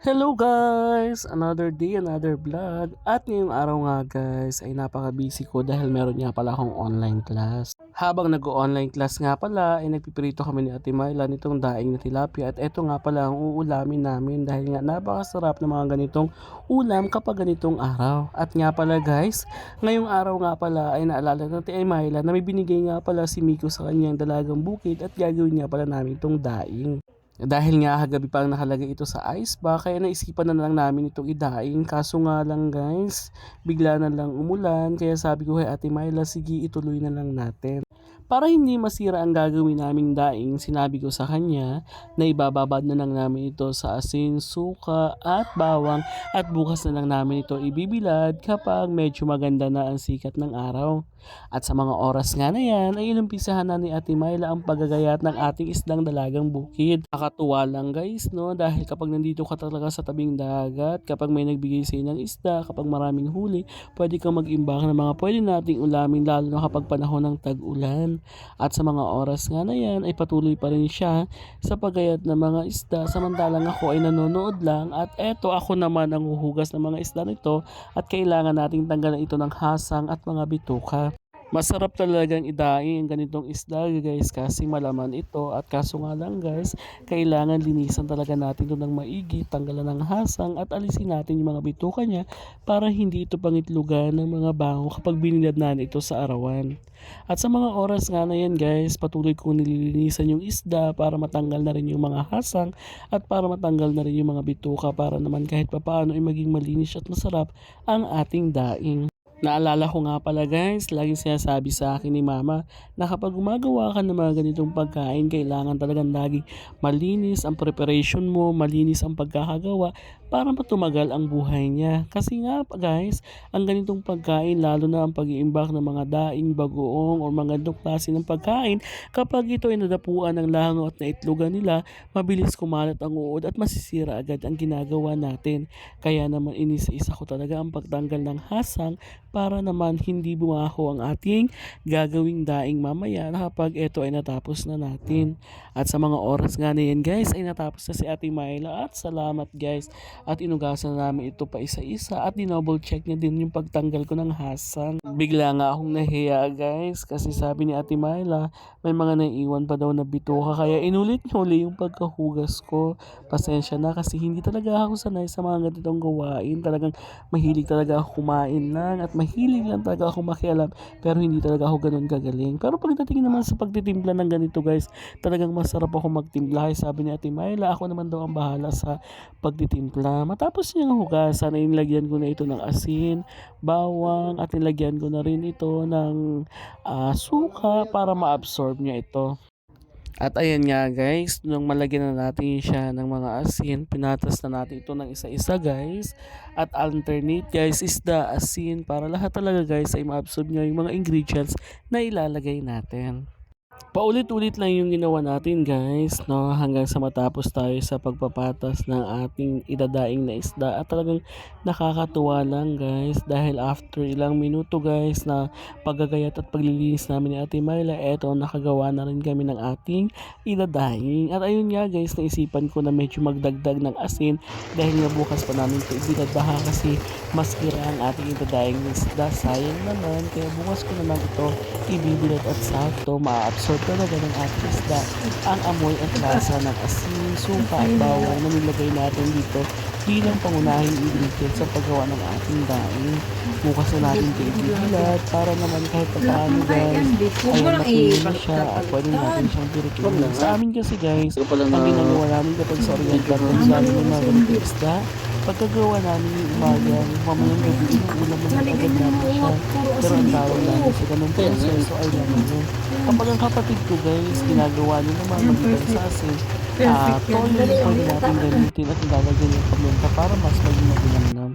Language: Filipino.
Hello guys! Another day, another vlog. At ngayong araw nga guys ay napaka-busy ko dahil meron nga pala akong online class. Habang nag-online class nga pala ay nagpipirito kami ni Ate Myla nitong daing na tilapia at eto nga pala ang uulamin namin dahil nga napakasarap ng mga ganitong ulam kapag ganitong araw. At nga pala guys, ngayong araw nga pala ay naalala natin Ate Myla na may binigay nga pala si Miko sa kanyang dalagang bukid at gagawin nga pala namin itong daing. Dahil nga kagabi pa ang nakalagay ito sa ice ba, kaya naisipan na lang namin itong idaing. Kaso nga lang guys, bigla na lang umulan, kaya sabi ko kay Ate Myla, sige ituloy na lang natin. Para hindi masira ang gagawin naming daing, sinabi ko sa kanya na ibababad na lang namin ito sa asin, suka at bawang at bukas na lang namin ito ibibilad kapag medyo maganda na ang sikat ng araw. At sa mga oras nga na yan ay inumpisahan na ni Ate Myla ang paggagayat ng ating isdang dalagang bukid. Nakakatuwa lang guys no, dahil kapag nandito ka talaga sa tabing dagat, kapag may nagbigay sa ng isda, kapag maraming huli, pwede kang mag-imbak ng mga pwede nating ulamin lalo na kapag panahon ng tag-ulan. At sa mga oras nga na yan ay patuloy pa rin siya sa paggayat ng mga isda samantalang ako ay nanonood lang at eto ako naman ang huhugas ng mga isda nito at kailangan nating tanggalan ito ng hasang at mga bituka. Masarap talagang idaing ang ganitong isda guys kasi malaman ito at kaso nga lang guys, kailangan linisan talaga natin ito ng maigi, tanggalan ng hasang at alisin natin yung mga bituka niya para hindi ito pangitlugan ng mga bango kapag binilad na ito sa arawan. At sa mga oras nga na yan guys, patuloy kong nililinisan yung isda para matanggal na rin yung mga hasang at para matanggal na rin yung mga bituka para naman kahit papaano ay maging malinis at masarap ang ating daing. Naalala ko nga pala guys, laging sinasabi sa akin ni mama na kapag gumagawa ka ng mga ganitong pagkain, kailangan talagang laging malinis ang preparation mo, malinis ang pagkakagawa para matumagal ang buhay niya. Kasi nga guys, ang ganitong pagkain, lalo na ang pag-iimbak ng mga daing, bagoong o mga ganitong klase ng pagkain, kapag ito ay nadapuan ng langaw at naitlogan nila, mabilis kumalat ang uod at masisira agad ang ginagawa natin. Kaya naman inisa-isa ko talaga ang pagtanggal ng hasang para naman hindi bumaho ang ating gagawing daing mamaya na kapag ito ay natapos na natin. At sa mga oras nga na yan guys ay natapos na si Ate Myla at salamat guys at inugasan namin ito pa isa-isa at dinouble check niya din yung pagtanggal ko ng hasang. Bigla nga akong nahiya guys kasi sabi ni Ate Myla may mga naiiwan pa daw na bituka kaya inulit niya uli yung pagkahugas ko. Pasensya na kasi hindi talaga ako sanay sa mga ganitong gawain. Talagang mahilig talaga ako kumain lang at mahilig lang talaga ako makialam pero hindi talaga ako ganun kagaling. Pero pagdating naman sa pagtitimpla ng ganito guys, talagang masarap ako magtimpla. Kaya sabi ni Ate Myla, ako naman daw ang bahala sa pagtitimpla. Matapos niyang hugasan ay nilagyan ko na ito ng asin, bawang at nilagyan ko na rin ito ng suka para ma-absorb niya ito. At ayan nga guys, nung malagyan na natin siya ng mga asin, pinatas na natin ito ng isa-isa guys. At alternate guys is the asin para lahat talaga guys ay ma-absorb niya yung mga ingredients na ilalagay natin. Paulit-ulit lang yung ginawa natin guys, no, hanggang sa matapos tayo sa pagpapatas ng ating idadaing na isda at talagang nakakatuwa lang guys dahil after ilang minuto guys na paggagayat at paglilinis namin ni Ate Myla, eto nakagawa na rin kami ng ating idadaing. At ayun nga guys, naisipan ko na medyo magdagdag ng asin dahil nga bukas pa namin ito ibilad baka kasi maskira ang ating idadaing na isda, sayang naman, kaya bukas ko naman ito ibibilad at sakto ma-absorb talaga ng ating isda ang amoy at lasa ng asin, suka at bawang na nilagay natin dito bilang pangunahing ingredient sa paggawa ng ating daing. Bukas na natin ito ibibilad para naman kahit paano guys ay matuloy na siya at pwede natin siyang pirituin. Sa amin kasi guys, ang ginagawa namin kapag sa oriental kung sa amin yung mga ganitong isda, pagkagawa namin yung umaga, mamayang gabi, ulam na agad namin siya. Pero ang tawag namin sa ganung proseso ay naman yun. Kapag ang kapatid ko guys, ginagawa niya naman magitan sa asin, toyo yung pwede natin gamitin at ilalagay yung paminta para mas maging maginamnam.